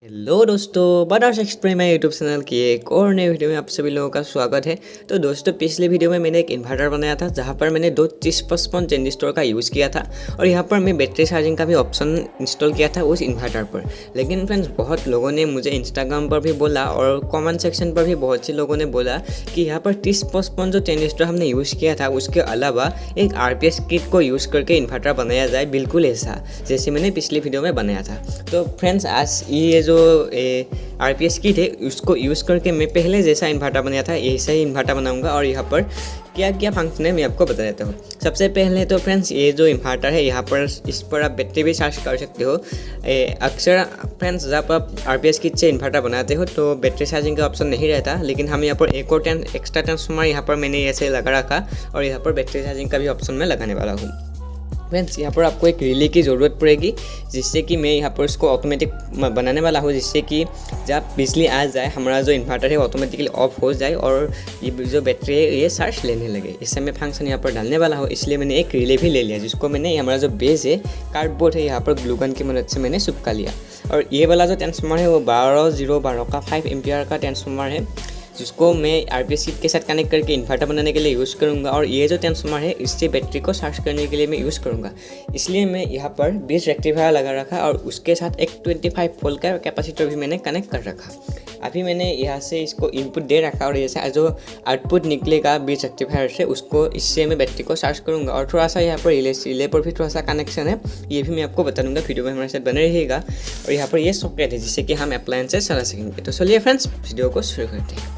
Hello दोस्तों, बदार्स एक्सप्रेम YouTube channel की एक और नई वीडियो में आप सभी लोगों का स्वागत है। तो दोस्तों, पिछले वीडियो में मैंने एक इन्वर्टर बनाया था जहां पर मैंने दो 3055 ट्रांजिस्टर का यूज़ किया था और यहां पर मैं बैटरी चार्जिंग का भी ऑप्शन इंस्टॉल किया था उस इन्वर्टर पर। लेकिन फ्रेंड्स, बहुत लोगों ने मुझे इंस्टाग्राम पर भी बोला और कमेंट सेक्शन पर भी बहुत से लोगों ने बोला कि यहाँ पर 3055 जो ट्रांजिस्टर हमने यूज़ किया था उसके अलावा एक RPS किट को यूज़ करके इन्वर्टर बनाया जाए, बिल्कुल ऐसा जैसे मैंने पिछली वीडियो में बनाया था। तो फ्रेंड्स, आज ये जो RPS किट है उसको यूज़ करके मैं पहले जैसा इन्वर्टर बनाया था ऐसा ही इन्वर्टर बनाऊंगा और यहाँ पर क्या क्या फंक्शन है मैं आपको बता देता हूँ। सबसे पहले तो फ्रेंड्स, ये जो इन्वर्टर है यहाँ पर इस पर आप बैटरी भी चार्ज कर सकते हो। अक्सर फ्रेंड्स, जब आप RPS किट से इन्वर्टर बनाते हो तो बैटरी चार्जिंग का ऑप्शन नहीं रहता, लेकिन हम यहाँ पर एक और एक्स्ट्रा ट्रांसफार्मर यहाँ पर मैंने ऐसे लगा रखा और यहाँ पर बैटरी चार्जिंग का भी ऑप्शन मैं लगाने वाला हूँ। फ्रेंड्स, यहाँ पर आपको एक रिले की ज़रूरत पड़ेगी, जिससे कि मैं यहाँ पर उसको ऑटोमेटिक बनाने वाला हूँ, जिससे कि जब बिजली आ जाए हमारा जो इन्वर्टर है ऑटोमेटिकली ऑफ हो जाए और ये जो बैटरी है ये चार्ज लेने लगे। इससे मैं फंक्शन यहाँ पर डालने वाला हूँ, इसलिए मैंने एक रिले भी ले लिया, जिसको मैंने हमारा जो बेस है कार्डबोर्ड है यहाँ पर ग्लू गन की मदद से मैंने चिपका लिया। और ये वाला जो ट्रांसफार्मर है वो 12 का 5 एम्पियर का ट्रांसफार्मर है, जिसको मैं RPS किट के साथ कनेक्ट करके इन्वर्टर बनाने के लिए यूज़ करूँगा। और ये जो ट्रांसफार्मर है इससे बैटरी को चार्ज करने के लिए मैं यूज़ करूँगा, इसलिए मैं यहाँ पर 20 रेक्टिफायर लगा रखा और उसके साथ एक 25 वोल्ट का कैपेसिटर भी मैंने कनेक्ट कर रखा। अभी मैंने यहाँ से इसको इनपुट दे रखा और जैसे जो आउटपुट निकलेगा 20 रेक्टिफायर से उसको इससे मैं बैटरी को चार्ज करूँगा। और थोड़ा सा यहाँ पर रिले पर भी थोड़ा सा कनेक्शन है, ये भी मैं आपको बता दूँगा, वीडियो में हमारे साथ बने रहिएगा। और यहाँ पर ये सॉकेट है जिससे कि हम अप्लायंसेस चला सकेंगे। तो चलिए फ्रेंड्स, वीडियो को शुरू करते हैं।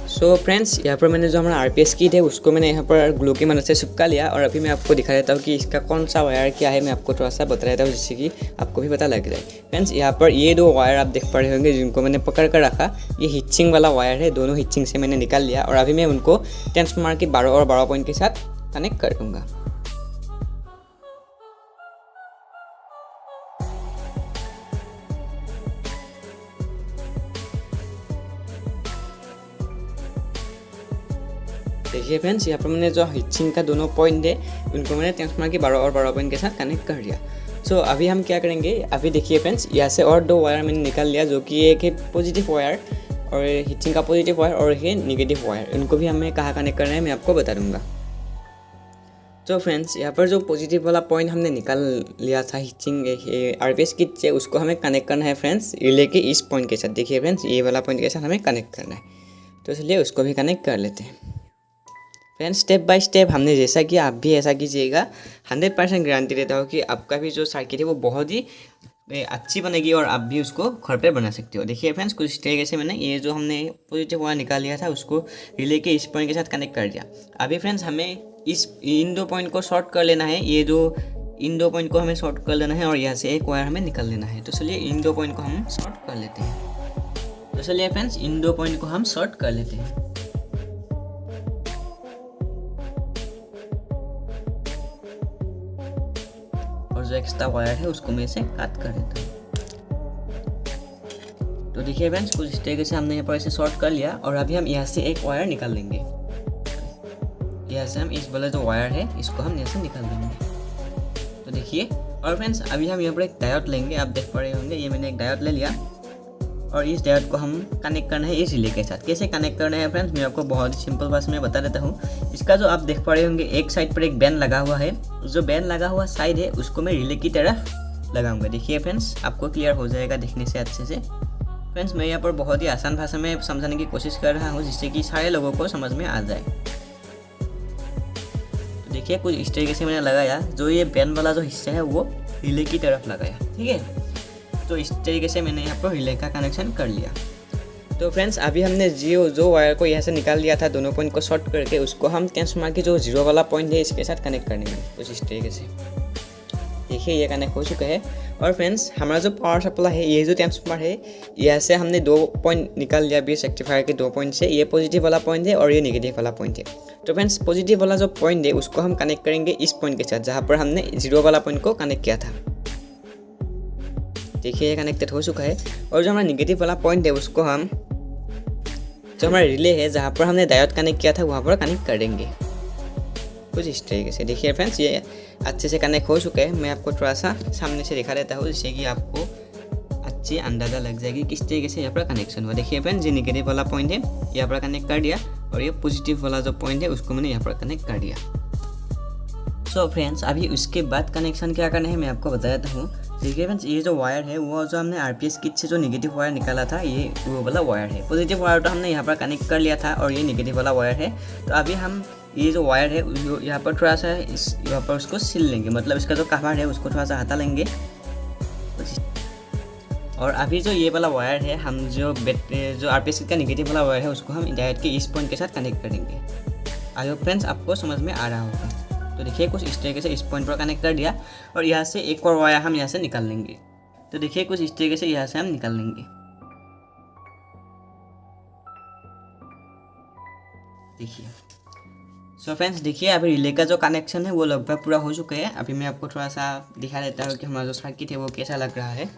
सो फ्रेंड्स, यहाँ पर मैंने जो हमारा RPS किट है उसको मैंने यहाँ पर ग्लू की मदद से चिपका लिया और अभी मैं आपको दिखा देता हूँ कि इसका कौन सा वायर क्या है। मैं आपको थोड़ा सा बता देता हूँ जिससे कि आपको भी पता लग जाए। फ्रेंड्स, यहाँ पर ये दो वायर आप देख पा रहे होंगे जिनको मैंने पकड़ कर रखा, ये हिचिंग वाला वायर है। दोनों हिचिंग से मैंने निकाल लिया और अभी मैं उनको ट्रांसफार्मर के 12 और 12 पॉइंट के साथ कनेक्ट कर दूँगा। देखिए फ्रेंड्स, यहाँ पर मैंने जो हिचिंग का दोनों पॉइंट है उनको मैंने ट्रांसफार्मर के 12 और 12 पॉइंट के साथ कनेक्ट कर दिया। सो अभी हम क्या करेंगे, अभी देखिए फ्रेंड्स, यहाँ से और दो वायर मैंने निकाल लिया, जो कि एक है पॉजिटिव वायर और हिचिंग का पॉजिटिव वायर और एक है निगेटिव वायर। उनको भी हमें कहाँ कनेक्ट करना है मैं आपको बता दूँगा। तो फ्रेंड्स, यहाँ पर जो पॉजिटिव वाला पॉइंट हमने निकाल लिया था हिचिंग RPS किट से, उसको हमें कनेक्ट करना है फ्रेंड्स रिले के इस पॉइंट के साथ। देखिए फ्रेंड्स, ये वाला पॉइंट के साथ हमें कनेक्ट करना है, तो चलिए उसको भी कनेक्ट कर लेते हैं। फ्रेंड्स, स्टेप बाय स्टेप हमने जैसा कि आप भी ऐसा कीजिएगा। 100% गारंटी देता हूँ कि आपका भी जो सर्किट है वो बहुत ही अच्छी बनेगी और आप भी उसको घर पर बना सकते हो। देखिए फ्रेंड्स, कुछ इस तरीके से मैंने ये जो हमने पॉजिटिव वायर निकाल लिया था उसको रिले के इस पॉइंट के साथ कनेक्ट कर दिया। अभी फ्रेंड्स, हमें इन दो पॉइंट को शॉर्ट कर लेना है, ये जो इन दो पॉइंट को हमें शॉर्ट कर लेना है और यहाँ से एक वायर हमें निकाल लेना है। तो चलिए इन दो पॉइंट को हम शॉर्ट कर लेते हैं। तो चलिए फ्रेंड्स, इन दो पॉइंट को हम शॉर्ट कर लेते हैं और जो एक्स्ट्रा वायर है उसको मैं इसे काट कर देता हूँ। तो देखिए फ्रेंड्स, कुछ इस तरीके से हमने यहाँ पर इसे शॉर्ट कर लिया और अभी हम यहाँ से एक वायर निकाल लेंगे। यहाँ से हम इस वाला जो वायर है इसको हम यहाँ से निकाल देंगे। तो देखिए, और फ्रेंड्स अभी हम यहाँ पर एक डायोड लेंगे। आप देख पा रहे होंगे ये मैंने एक डायोड ले लिया और इस डायोड को हम कनेक्ट करना है इस रिले के साथ। कैसे कनेक्ट करना है फ्रेंड्स, मैं आपको बहुत ही सिंपल भाषा में बता देता हूँ। इसका जो आप देख पा रहे होंगे एक साइड पर एक बैंड लगा हुआ है, जो बैंड लगा हुआ साइड है उसको मैं रिले की तरफ लगाऊंगा। देखिए फ्रेंड्स, आपको क्लियर हो जाएगा देखने से अच्छे से। फ्रेंड्स, मैं यहाँ पर बहुत ही आसान भाषा में समझाने की कोशिश कर रहा हूँ जिससे कि सारे लोगों को समझ में आ जाए। तो देखिए, कुछ इस तरीके से मैंने लगाया, जो ये बैंड वाला जो हिस्सा है वो रिले की तरफ लगाया। ठीक है, तो इस तरीके से मैंने यहाँ पर रिले का कनेक्शन कर लिया। तो फ्रेंड्स, अभी हमने जो वायर को यहाँ से निकाल लिया था दोनों पॉइंट को शॉर्ट करके, उसको हम ट्रांसफार्मर के जो 0 वाला पॉइंट है इसके साथ कनेक्ट करने में कुछ इस तरीके से। देखिए, ये कनेक्ट हो चुका है। और फ्रेंड्स, हमारा जो पावर सप्लाई है, ये जो ट्रांसफार्मर है, यहाँ से हमने 2 पॉइंट निकाल लिया 20 रेक्टिफायर के 2 पॉइंट से। ये पॉजिटिव वाला पॉइंट है और ये नेगेटिव वाला पॉइंट है। तो फ्रेंड्स, पॉजिटिव वाला जो पॉइंट है उसको हम कनेक्ट करेंगे इस पॉइंट के साथ जहाँ पर हमने 0 वाला पॉइंट को कनेक्ट किया था। देखिए, ये कनेक्टेड हो चुका है। और जो हमारा नेगेटिव वाला पॉइंट है उसको हम जो हमारा रिले है जहाँ पर हमने डायोड कनेक्ट किया था वहाँ पर कनेक्ट कर देंगे कुछ इस तरीके से। देखिए फ्रेंड्स, ये अच्छे से कनेक्ट हो चुका है। मैं आपको थोड़ा सा सामने से दिखा देता हूँ जिससे कि आपको अच्छी अंदाज़ा लग जाएगी किस तरीके से यहाँ पर कनेक्शन हुआ। देखिए फ्रेंड्स, ये नेगेटिव वाला पॉइंट है यहाँ पर कनेक्ट कर दिया और ये पॉजिटिव वाला जो पॉइंट है उसको मैंने यहाँ पर कनेक्ट कर दिया। सो फ्रेंड्स, अभी उसके बाद कनेक्शन क्या करना है मैं आपको बता देता हूँ। देखिए फ्रेंड्स, ये जो वायर है वो जो हमने आरपीएस किट से जो नेगेटिव वायर निकाला था ये वो वाला वायर है। पॉजिटिव वायर तो हमने यहाँ पर कनेक्ट कर लिया था और ये नेगेटिव वाला वायर है। तो अभी हम ये जो वायर है यहाँ पर थोड़ा सा यहाँ पर उसको सिल लेंगे, मतलब इसका जो कवर है उसको थोड़ा सा हटा लेंगे। और अभी जो ये वाला वायर है हम जो आरपीएस किट का नेगेटिव वाला वायर है उसको हम डायरेक्ट के इस पॉइंट के साथ कनेक्ट करेंगे। आई होप फ्रेंड्स आपको समझ में आ रहा होगा। तो देखिए कुछ इस तरीके से इस पॉइंट पर कनेक्ट कर दिया और यहाँ से एक और वायर हम यहाँ से निकाल लेंगे। तो देखिए कुछ इस तरीके से यहाँ से हम निकाल लेंगे। देखिए सो फ्रेंड्स, देखिए अभी रिले का जो कनेक्शन है वो लगभग पूरा हो चुका है। अभी मैं आपको थोड़ा सा दिखा देता हूँ कि हमारा जो सर्किट है वो कैसा लग रहा है।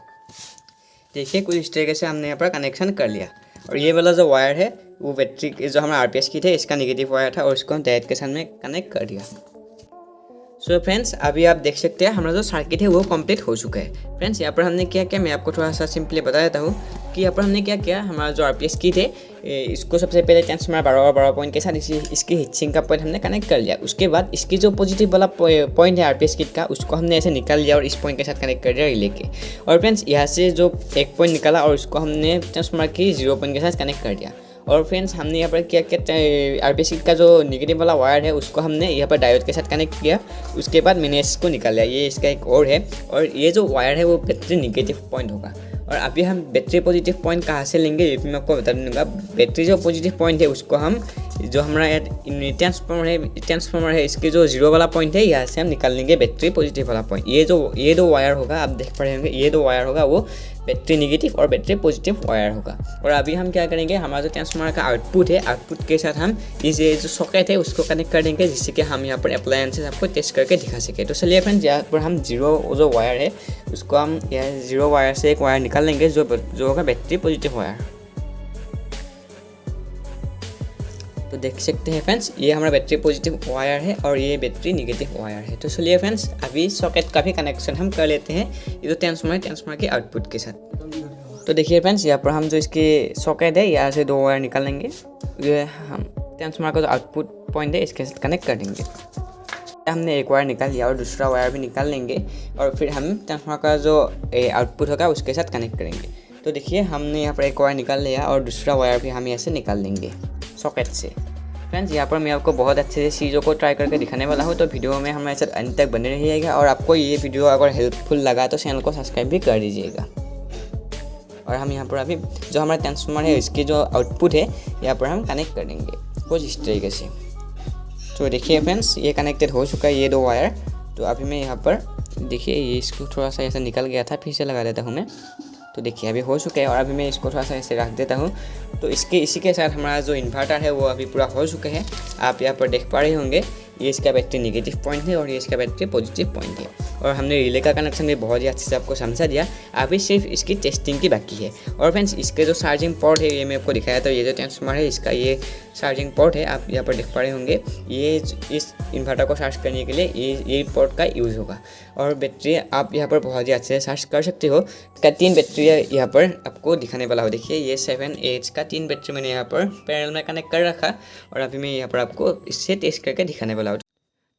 देखिए कुछ इस तरीके से हमने यहाँ पर कनेक्शन कर लिया और ये वाला जो वायर है वो बैटरी जो हमारा आरपीएस किट है इसका नेगेटिव वायर था और इसको हम डायरेक्ट के साथ में कनेक्ट कर दिया। सो फ्रेंड्स, अभी आप देख सकते हैं हमारा जो सर्किट है वो कंप्लीट हो चुका है। फ्रेंड्स, यहाँ पर हमने क्या किया मैं आपको थोड़ा सा सिंपली बता देता हूँ कि यहाँ पर हमने क्या किया। हमारा जो आरपीएस किट है इसको सबसे पहले ट्रांसफार्मर 12 पॉइंट के साथ इसकी हीटसिंक का पॉइंट हमने कनेक्ट कर लिया। उसके बाद इसकी जो पॉजिटिव वाला पॉइंट है आरपीएस किट का उसको हमने ऐसे निकाल लिया और इस पॉइंट के साथ कनेक्ट कर दिया रिले के। और फ्रेंड्स, यहाँ से जो एक पॉइंट निकाला और उसको हमने ट्रांसफार्मर की 0 पॉइंट के साथ कनेक्ट कर दिया। और फ्रेंड्स, हमने यहाँ पर क्या किया, आरपीएस किट का जो नेगेटिव वाला वायर है उसको हमने यहाँ पर डायोड के साथ कनेक्ट किया। उसके बाद मैंने इसको निकाल लिया। ये इसका एक और है और ये जो वायर है वो बैटरी नेगेटिव पॉइंट होगा। और अभी हम बैटरी पॉजिटिव पॉइंट कहाँ से लेंगे ये भी मैं आपको बता दूँगा। बैटरी जो पॉजिटिव पॉइंट है उसको हम जो हमारा ट्रांसफार्मर है इसके जो 0 वाला पॉइंट है यहाँ से हम निकाल लेंगे बैटरी पॉजिटिव वाला पॉइंट। ये दो वायर होगा, आप देख पा रहे होंगे, ये 2 वायर होगा वो बैटरी नेगेटिव और बैटरी पॉजिटिव वायर होगा। और अभी हम क्या करेंगे, हमारा जो ट्रांसफार्मर का आउटपुट है आउटपुट के साथ हम इस जो सॉकेट है उसको कनेक्ट कर देंगे जिससे कि हम यहाँ पर अप्लायंसेस आपको टेस्ट करके दिखा सके। तो चलिए फ्रेंड्स, यहाँ पर हम 0 जो वायर है उसको हम यहाँ 0 वायर से एक वायर निकाल लेंगे जो होगा बैटरी पॉजिटिव वायर। तो देख सकते हैं फ्रेंड्स, ये हमारा बैटरी पॉजिटिव वायर है और ये बैटरी नेगेटिव वायर है। तो चलिए फ्रेंड्स, अभी सॉकेट का भी कनेक्शन हम कर लेते हैं ये जो ट्रांसफार्मर के आउटपुट के साथ। तो देखिए फ्रेंड्स, यहाँ पर हम जो इसके सॉकेट है यहाँ से 2 वायर निकाल लेंगे। ये हम ट्रांसफार्मर का जो आउटपुट पॉइंट है इसके साथ कनेक्ट कर देंगे। हमने एक वायर निकाल लिया और दूसरा वायर भी निकाल लेंगे और फिर हम ट्रांसफार्मर का जो आउटपुट होगा उसके साथ कनेक्ट करेंगे। तो देखिए हमने यहाँ पर एक वायर निकाल लिया और दूसरा वायर भी हम यहाँ से निकाल लेंगे सॉकेट से। फ्रेंड्स, यहाँ पर मैं आपको बहुत अच्छे से चीज़ों को ट्राई करके दिखाने वाला हूँ, तो वीडियो में हमारे साथ अंत तक बने रहिएगा। और आपको ये वीडियो अगर हेल्पफुल लगा तो चैनल को सब्सक्राइब भी कर दीजिएगा। और हम यहाँ पर अभी जो हमारा ट्रांसफार्मर है इसके जो आउटपुट है यहाँ पर हम कनेक्ट कर देंगे कुछ इस तरीके से। तो देखिए फ्रेंड्स, ये कनेक्टेड हो चुका है ये 2 वायर। तो अभी मैं यहाँ पर देखिए ये इसको थोड़ा सा ऐसा निकल गया था, फिर से लगा देता हूँ मैं। तो देखिए अभी हो चुका है और अभी मैं इसको थोड़ा सा ऐसे रख देता हूँ। तो इसी के साथ हमारा जो इन्वर्टर है वो अभी पूरा हो चुका है। आप यहाँ पर देख पा रहे होंगे ये इसका बैटरी नेगेटिव पॉइंट है और ये इसका बैटरी पॉजिटिव पॉइंट है। और हमने रिले का कनेक्शन भी बहुत ही अच्छे से आपको समझा दिया। अभी सिर्फ इसकी टेस्टिंग की बाकी है। और फ्रेंड्स, इसके जो चार्जिंग पोर्ट है ये मैं आपको दिखाया। तो ये जो ट्रांसफार्मर है इसका ये चार्जिंग पोर्ट है, आप यहाँ पर देख पा रहे होंगे। ये इस इन्वर्टर को चार्ज करने के लिए ये पोर्ट का यूज़ होगा। और बैटरी आप यहाँ पर बहुत ही अच्छे से चार्ज कर सकते हो। इसका 3 बैटरी यहाँ पर आपको दिखाने वाला हो। देखिए ये 7 का 3 बैटरी मैंने यहाँ पर पैरेलल में कनेक्ट कर रखा और अभी मैं यहाँ पर आपको इससे टेस्ट करके दिखाने वाला हूँ।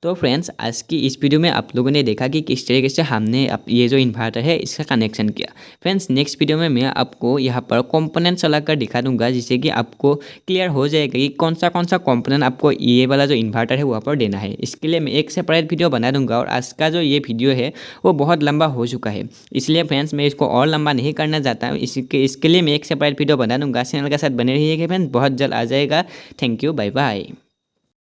तो फ्रेंड्स, आज की इस वीडियो में आप लोगों ने देखा कि किस तरीके से हमने ये जो इन्वर्टर है इसका कनेक्शन किया। फ्रेंड्स, नेक्स्ट वीडियो में मैं आपको यहाँ पर कंपोनेंट चला कर दिखा दूंगा जिससे कि आपको क्लियर हो जाएगा कि कौन सा कंपोनेंट आपको ये वाला जो इन्वर्टर है वहाँ पर देना है। इसके लिए मैं एक सेपरेट वीडियो बना दूंगा। और आज का जो ये वीडियो है वो बहुत लंबा हो चुका है, इसलिए फ्रेंड्स मैं इसको और लंबा नहीं करना चाहता हूँ। इसके लिए मैं एक सेपरेट वीडियो बना दूंगा। चैनल के साथ बने रहिएगा फ्रेंड्स, बहुत जल्द आ जाएगा। Thank you, bye bye.